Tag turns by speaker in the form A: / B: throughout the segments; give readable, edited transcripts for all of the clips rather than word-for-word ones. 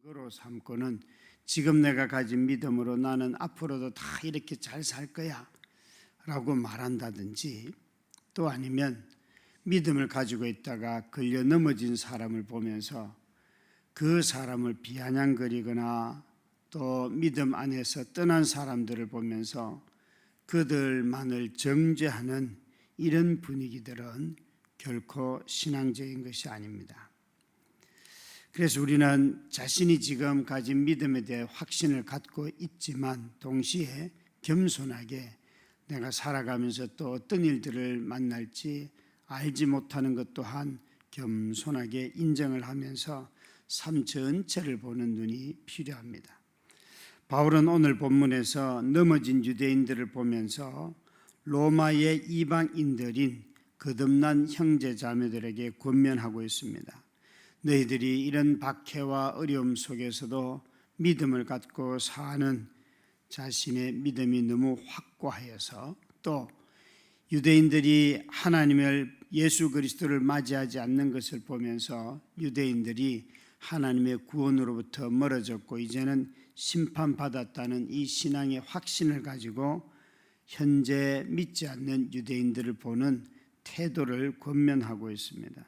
A: 그거로 삼고는 지금 내가 가진 믿음으로 나는 앞으로도 다 이렇게 잘 살 거야 라고 말한다든지, 또 아니면 믿음을 가지고 있다가 걸려 넘어진 사람을 보면서 그 사람을 비아냥거리거나 또 믿음 안에서 떠난 사람들을 보면서 그들만을 정죄하는 이런 분위기들은 결코 신앙적인 것이 아닙니다. 그래서 우리는 자신이 지금 가진 믿음에 대해 확신을 갖고 있지만 동시에 겸손하게 내가 살아가면서 또 어떤 일들을 만날지 알지 못하는 것 또한 겸손하게 인정을 하면서 삶 전체를 보는 눈이 필요합니다. 바울은 오늘 본문에서 넘어진 유대인들을 보면서 로마의 이방인들인 거듭난 형제 자매들에게 권면하고 있습니다. 너희들이 이런 박해와 어려움 속에서도 믿음을 갖고 사는 자신의 믿음이 너무 확고하여서, 또 유대인들이 하나님을 예수 그리스도를 맞이하지 않는 것을 보면서 유대인들이 하나님의 구원으로부터 멀어졌고 이제는 심판받았다는 이 신앙의 확신을 가지고 현재 믿지 않는 유대인들을 보는 태도를 권면하고 있습니다.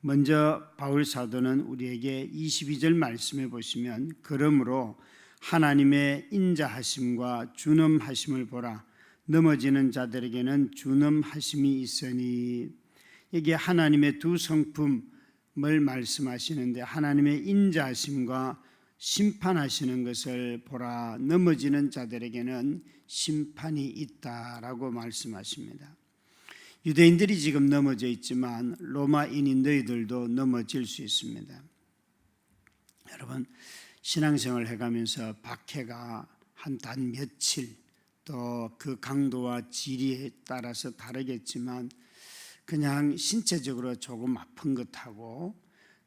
A: 먼저 바울 사도는 우리에게 22절 말씀해 보시면, 그러므로 하나님의 인자하심과 준엄하심을 보라. 넘어지는 자들에게는 준엄하심이 있으니, 이게 하나님의 두 성품을 말씀하시는데 하나님의 인자하심과 심판하시는 것을 보라. 넘어지는 자들에게는 심판이 있다라고 말씀하십니다. 유대인들이 지금 넘어져 있지만 로마인인 너희들도 넘어질 수 있습니다. 여러분, 신앙생활을 해가면서 박해가 한 단 며칠, 또 그 강도와 질에 따라서 다르겠지만 그냥 신체적으로 조금 아픈 것하고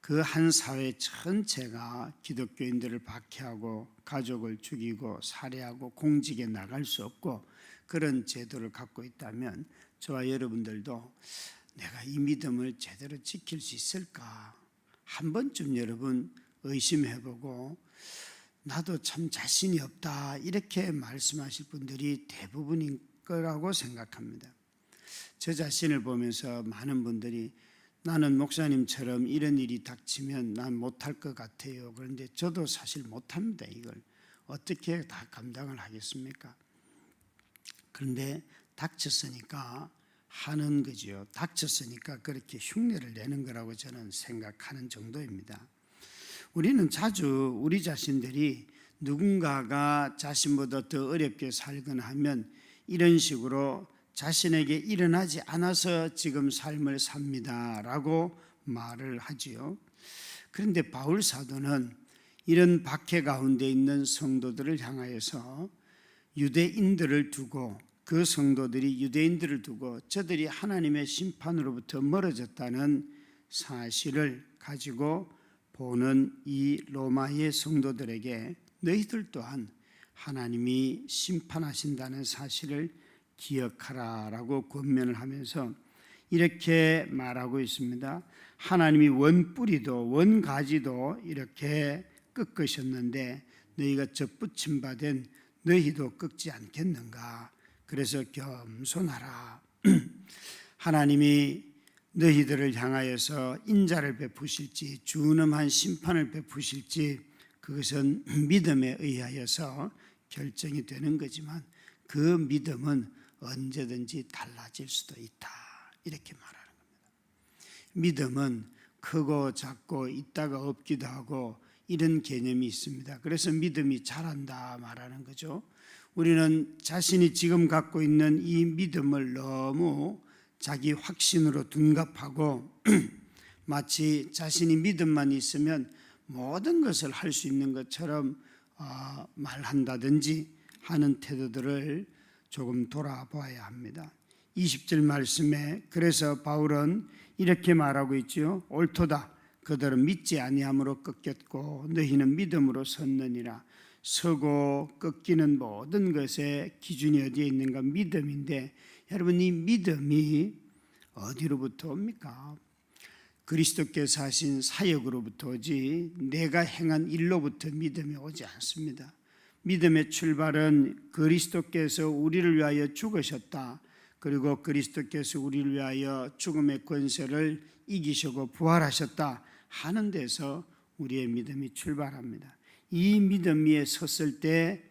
A: 그 한 사회 전체가 기독교인들을 박해하고 가족을 죽이고 살해하고 공직에 나갈 수 없고 그런 제도를 갖고 있다면 저와 여러분들도 내가 이 믿음을 제대로 지킬 수 있을까? 한 번쯤 여러분 의심해보고 나도 참 자신이 없다 이렇게 말씀하실 분들이 대부분인 거라고 생각합니다. 저 자신을 보면서 많은 분들이 나는 목사님처럼 이런 일이 닥치면 난 못할 것 같아요. 그런데 저도 사실 못합니다. 이걸 어떻게 다 감당을 하겠습니까? 그런데 닥쳤으니까 하는 거지요. 닥쳤으니까 그렇게 흉내를 내는 거라고 저는 생각하는 정도입니다. 우리는 자주 우리 자신들이 누군가가 자신보다 더 어렵게 살거나 하면 이런 식으로 자신에게 일어나지 않아서 지금 삶을 삽니다 라고 말을 하지요. 그런데 바울 사도는 이런 박해 가운데 있는 성도들을 향하여서 유대인들을 두고, 그 성도들이 유대인들을 두고 저들이 하나님의 심판으로부터 멀어졌다는 사실을 가지고 보는 이 로마의 성도들에게 너희들 또한 하나님이 심판하신다는 사실을 기억하라라고 권면을 하면서 이렇게 말하고 있습니다. 하나님이 원뿌리도 원가지도 이렇게 꺾으셨는데 너희가 접붙임 바된 너희도 꺾지 않겠는가? 그래서 겸손하라. 하나님이 너희들을 향하여서 인자를 베푸실지 준엄한 심판을 베푸실지 그것은 믿음에 의하여서 결정이 되는 거지만 그 믿음은 언제든지 달라질 수도 있다 이렇게 말하는 겁니다. 믿음은 크고 작고 있다가 없기도 하고 이런 개념이 있습니다. 그래서 믿음이 자란다 말하는 거죠. 우리는 자신이 지금 갖고 있는 이 믿음을 너무 자기 확신으로 둔갑하고 마치 자신이 믿음만 있으면 모든 것을 할 수 있는 것처럼 말한다든지 하는 태도들을 조금 돌아봐야 합니다. 20절 말씀에 그래서 바울은 이렇게 말하고 있죠. 옳도다. 그들은 믿지 아니함으로 꺾였고 너희는 믿음으로 섰느니라. 서고 꺾이는 모든 것의 기준이 어디에 있는가? 믿음인데 여러분, 이 믿음이 어디로부터 옵니까? 그리스도께서 하신 사역으로부터 오지 내가 행한 일로부터 믿음이 오지 않습니다. 믿음의 출발은 그리스도께서 우리를 위하여 죽으셨다. 그리고 그리스도께서 우리를 위하여 죽음의 권세를 이기시고 부활하셨다 하는 데서 우리의 믿음이 출발합니다. 이 믿음 위에 섰을 때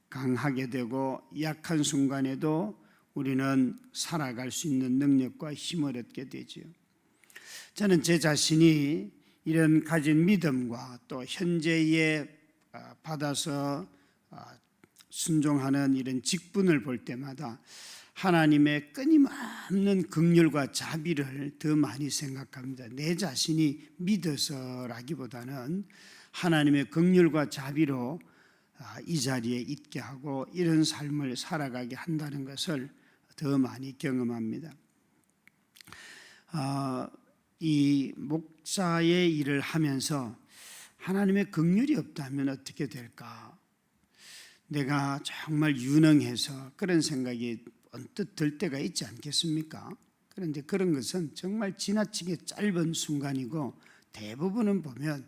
A: 강하게 되고 약한 순간에도 우리는 살아갈 수 있는 능력과 힘을 얻게 되지요. 저는 제 자신이 이런 가진 믿음과 또 현재에 받아서 순종하는 이런 직분을 볼 때마다 하나님의 끊임없는 긍휼과 자비를 더 많이 생각합니다. 내 자신이 믿어서라기보다는 하나님의 긍휼과 자비로 이 자리에 있게 하고 이런 삶을 살아가게 한다는 것을 더 많이 경험합니다. 이 목사의 일을 하면서 하나님의 긍휼이 없다면 어떻게 될까? 내가 정말 유능해서 그런 생각이 언뜻 들 때가 있지 않겠습니까? 그런데 그런 것은 정말 지나치게 짧은 순간이고 대부분은 보면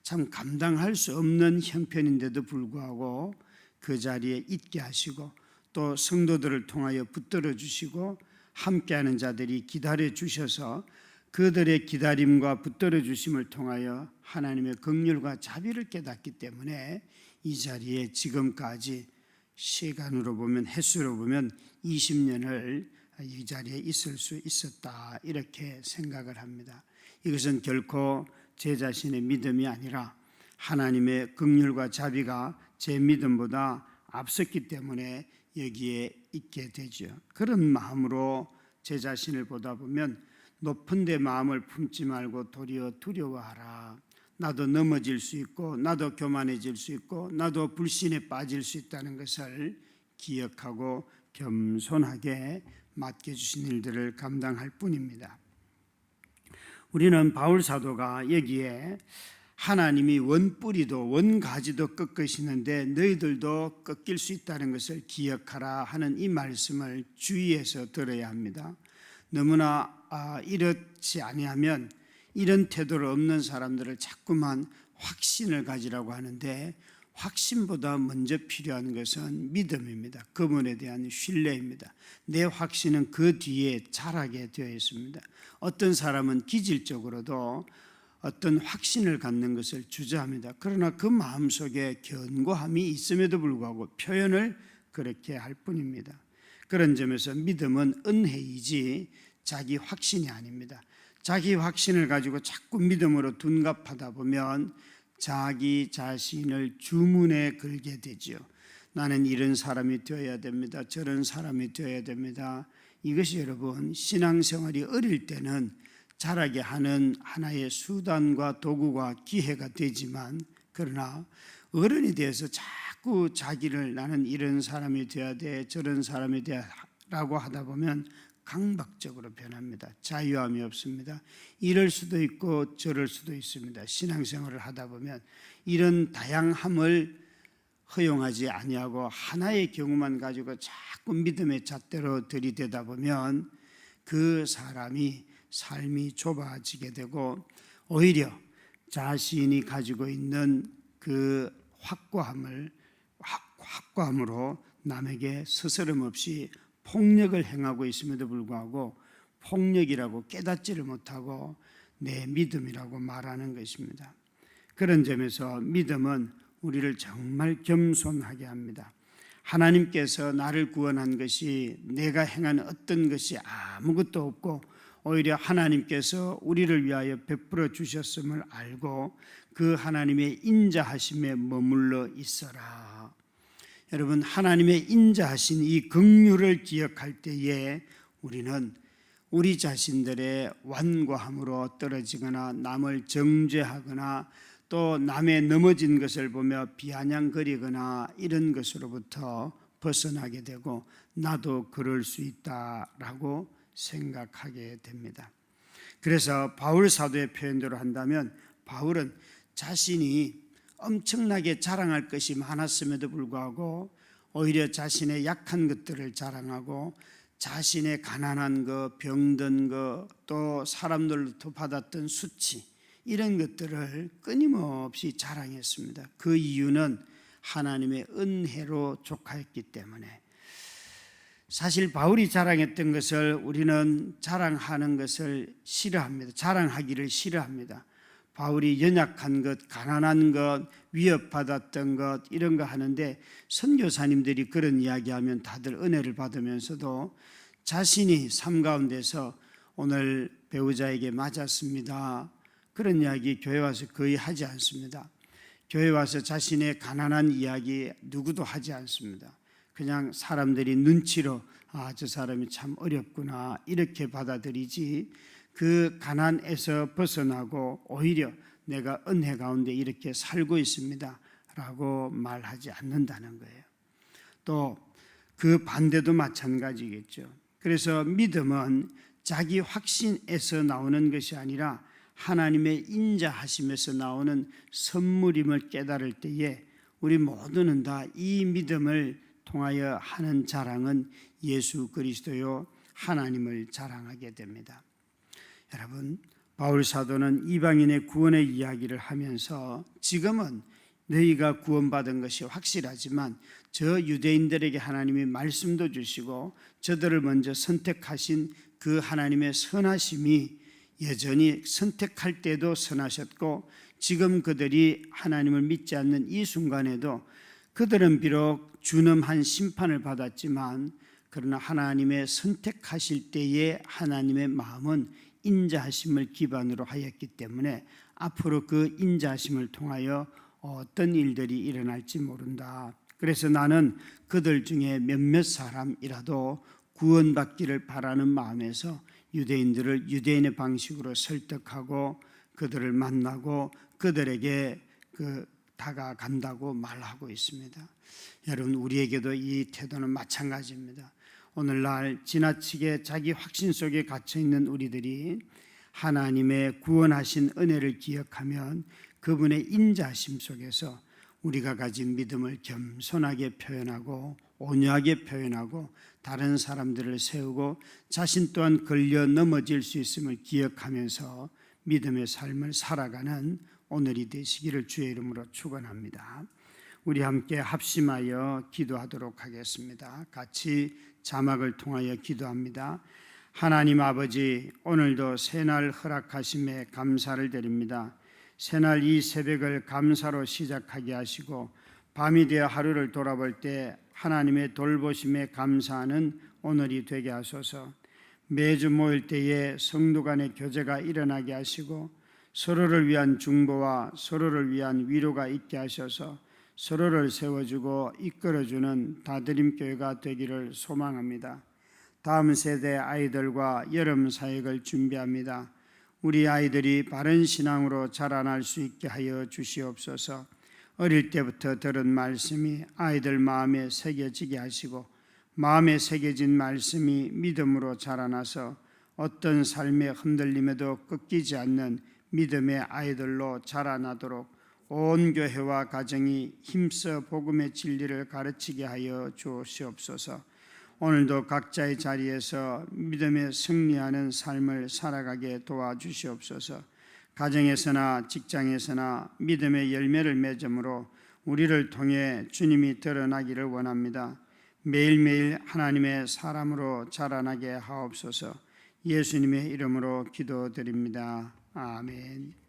A: 참 감당할 수 없는 형편인데도 불구하고 그 자리에 있게 하시고 또 성도들을 통하여 붙들어 주시고 함께하는 자들이 기다려 주셔서 그들의 기다림과 붙들어 주심을 통하여 하나님의 긍휼과 자비를 깨닫기 때문에 이 자리에 지금까지 시간으로 보면 횟수로 보면 20년을 이 자리에 있을 수 있었다 이렇게 생각을 합니다. 이것은 결코 제 자신의 믿음이 아니라 하나님의 긍휼과 자비가 제 믿음보다 앞섰기 때문에 여기에 있게 되죠. 그런 마음으로 제 자신을 보다 보면 높은 데 마음을 품지 말고 도리어 두려워하라. 나도 넘어질 수 있고 나도 교만해질 수 있고 나도 불신에 빠질 수 있다는 것을 기억하고 겸손하게 맡겨주신 일들을 감당할 뿐입니다. 우리는 바울 사도가 여기에 하나님이 원뿌리도 원가지도 꺾으시는데 너희들도 꺾일 수 있다는 것을 기억하라 하는 이 말씀을 주의해서 들어야 합니다. 너무나 이렇지 아니하면 이런 태도를 없는 사람들을 자꾸만 확신을 가지라고 하는데 확신보다 먼저 필요한 것은 믿음입니다. 그분에 대한 신뢰입니다. 내 확신은 그 뒤에 자라게 되어 있습니다. 어떤 사람은 기질적으로도 어떤 확신을 갖는 것을 주저합니다. 그러나 그 마음속에 견고함이 있음에도 불구하고 표현을 그렇게 할 뿐입니다. 그런 점에서 믿음은 은혜이지 자기 확신이 아닙니다. 자기 확신을 가지고 자꾸 믿음으로 둔갑하다 보면 자기 자신을 주문에 걸게 되죠. 나는 이런 사람이 되어야 됩니다. 저런 사람이 되어야 됩니다. 이것이 여러분 신앙생활이 어릴 때는 자라게 하는 하나의 수단과 도구가 기회가 되지만 그러나 어른이 돼서 자꾸 자기를 나는 이런 사람이 되어야 돼 저런 사람이 돼야 라고 하다 보면 강박적으로 변합니다. 자유함이 없습니다. 이럴 수도 있고 저럴 수도 있습니다. 신앙생활을 하다 보면 이런 다양함을 허용하지 아니하고 하나의 경우만 가지고 자꾸 믿음의 잣대로 들이대다 보면 그 사람이 삶이 좁아지게 되고 오히려 자신이 가지고 있는 그 확고함으로 남에게 스스럼 없이 폭력을 행하고 있음에도 불구하고 폭력이라고 깨닫지를 못하고 내 믿음이라고 말하는 것입니다. 그런 점에서 믿음은 우리를 정말 겸손하게 합니다. 하나님께서 나를 구원한 것이 내가 행한 어떤 것이 아무것도 없고 오히려 하나님께서 우리를 위하여 베풀어 주셨음을 알고 그 하나님의 인자하심에 머물러 있어라. 여러분 하나님의 인자하신 이 긍휼을 기억할 때에 우리는 우리 자신들의 완고함으로 떨어지거나 남을 정죄하거나 또 남의 넘어진 것을 보며 비아냥거리거나 이런 것으로부터 벗어나게 되고 나도 그럴 수 있다라고 생각하게 됩니다. 그래서 바울 사도의 표현대로 한다면 바울은 자신이 엄청나게 자랑할 것이 많았음에도 불구하고 오히려 자신의 약한 것들을 자랑하고 자신의 가난한 거, 병든 거, 또 사람들로부터 받았던 수치, 이런 것들을 끊임없이 자랑했습니다. 그 이유는 하나님의 은혜로 족하였기 때문에. 사실 바울이 자랑했던 것을 우리는 자랑하는 것을 싫어합니다. 자랑하기를 싫어합니다. 바울이 연약한 것, 가난한 것, 위협받았던 것, 이런 거 하는데, 선교사님들이 그런 이야기하면 다들 은혜를 받으면서도 자신이 삶 가운데서 오늘 배우자에게 맞았습니다, 그런 이야기 교회 와서 거의 하지 않습니다. 교회 와서 자신의 가난한 이야기 누구도 하지 않습니다. 그냥 사람들이 눈치로 저 사람이 참 어렵구나, 이렇게 받아들이지, 그 가난에서 벗어나고 오히려 내가 은혜 가운데 이렇게 살고 있습니다 라고 말하지 않는다는 거예요. 또 그 반대도 마찬가지겠죠. 그래서 믿음은 자기 확신에서 나오는 것이 아니라 하나님의 인자하심에서 나오는 선물임을 깨달을 때에 우리 모두는 다 이 믿음을 통하여 하는 자랑은 예수 그리스도요, 하나님을 자랑하게 됩니다. 여러분, 바울 사도는 이방인의 구원의 이야기를 하면서 지금은 너희가 구원받은 것이 확실하지만 저 유대인들에게 하나님이 말씀도 주시고 저들을 먼저 선택하신 그 하나님의 선하심이 여전히 선택할 때도 선하셨고, 지금 그들이 하나님을 믿지 않는 이 순간에도 그들은 비록 준엄한 심판을 받았지만, 그러나 하나님의 선택하실 때의 하나님의 마음은 인자하심을 기반으로 하였기 때문에 앞으로 그 인자하심을 통하여 어떤 일들이 일어날지 모른다. 그래서 나는 그들 중에 몇몇 사람이라도 구원받기를 바라는 마음에서 유대인들을 유대인의 방식으로 설득하고 그들을 만나고 그들에게 다가간다고 말하고 있습니다. 여러분, 우리에게도 이 태도는 마찬가지입니다. 오늘날 지나치게 자기 확신 속에 갇혀 있는 우리들이 하나님의 구원하신 은혜를 기억하면 그분의 인자하심 속에서 우리가 가진 믿음을 겸손하게 표현하고 온유하게 표현하고 다른 사람들을 세우고 자신 또한 걸려 넘어질 수 있음을 기억하면서 믿음의 삶을 살아가는 오늘이 되시기를 주의 이름으로 축원합니다. 우리 함께 합심하여 기도하도록 하겠습니다. 같이 자막을 통하여 기도합니다. 하나님 아버지, 오늘도 새날 허락하심에 감사를 드립니다. 새날 이 새벽을 감사로 시작하게 하시고 밤이 되어 하루를 돌아볼 때 하나님의 돌보심에 감사하는 오늘이 되게 하소서. 매주 모일 때에 성도 간의 교제가 일어나게 하시고 서로를 위한 중보와 서로를 위한 위로가 있게 하셔서 서로를 세워주고 이끌어주는 다드림교회가 되기를 소망합니다. 다음 세대 아이들과 여름 사역을 준비합니다. 우리 아이들이 바른 신앙으로 자라날 수 있게 하여 주시옵소서. 어릴 때부터 들은 말씀이 아이들 마음에 새겨지게 하시고 마음에 새겨진 말씀이 믿음으로 자라나서 어떤 삶의 흔들림에도 꺾이지 않는 믿음의 아이들로 자라나도록 온 교회와 가정이 힘써 복음의 진리를 가르치게 하여 주시옵소서. 오늘도 각자의 자리에서 믿음에 승리하는 삶을 살아가게 도와주시옵소서. 가정에서나 직장에서나 믿음의 열매를 맺음으로 우리를 통해 주님이 드러나기를 원합니다. 매일매일 하나님의 사람으로 자라나게 하옵소서. 예수님의 이름으로 기도드립니다. 아멘.